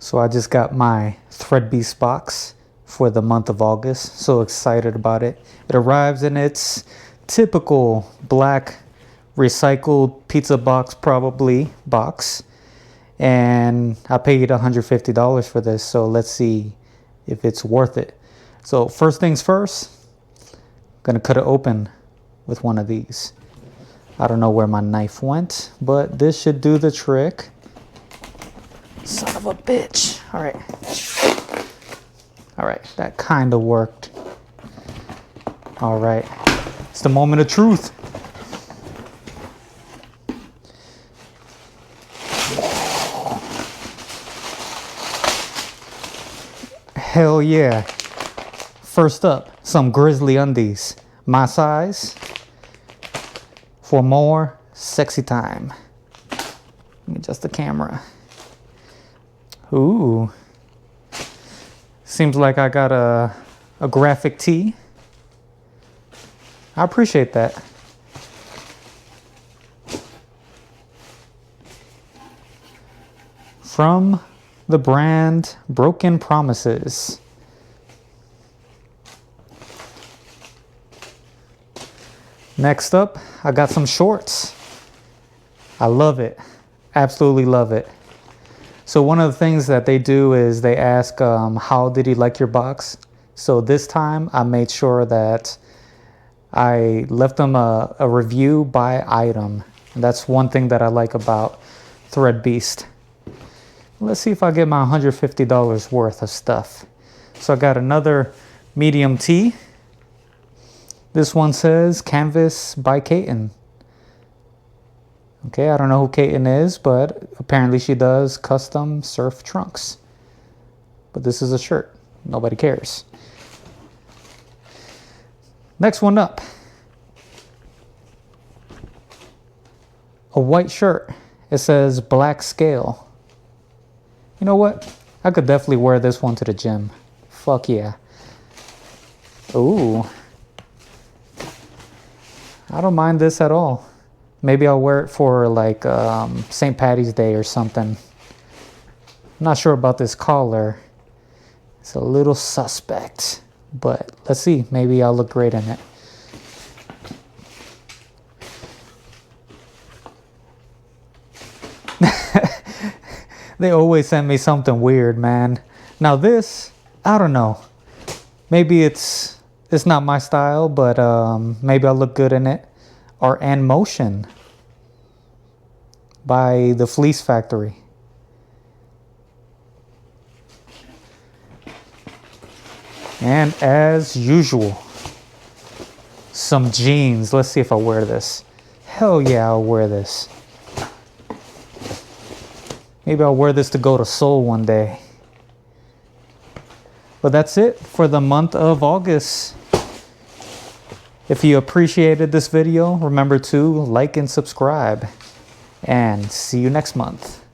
So I just got my Threadbeast box for the month of August. So excited about it. It arrives in its typical black recycled pizza box, probably box. And I paid $150 for this. So let's see if it's worth it. So first things first, I'm gonna cut it open with one of these. I don't know where my knife went, but this should do the trick. Son of a bitch. All right. All right, that kind of worked. All right, it's the moment of truth. Hell yeah. First up, some grizzly undies. My size for more sexy time. Let me adjust the camera. Ooh. Seems like I got a graphic tee. I appreciate that. From the brand Broken Promises. Next up, I got some shorts. I love it. Absolutely love it. So one of the things that they do is they ask, how did you like your box? So this time I made sure that I left them a review by item. And that's one thing that I like about Threadbeast. Let's see if I get my $150 worth of stuff. So I got another medium tee. This one says Canvas by Katen. Okay, I don't know who Katen is, but apparently she does custom surf trunks. But this is a shirt. Nobody cares. Next one up. A white shirt. It says Black Scale. You know what? I could definitely wear this one to the gym. Fuck yeah. Ooh. I don't mind this at all. Maybe I'll wear it for like St. Patty's Day or something. I'm not sure about this collar. It's a little suspect, but let's see. Maybe I'll look great in it. They always send me something weird, man. Now this, I don't know. Maybe it's not my style, but maybe I'll look good in it. Art and Motion by the Fleece Factory. And as usual, some jeans. Let's see if I wear this. Hell yeah, I'll wear this. Maybe I'll wear this to go to Seoul one day. But that's it for the month of August. If you appreciated this video, remember to like and subscribe. And see you next month.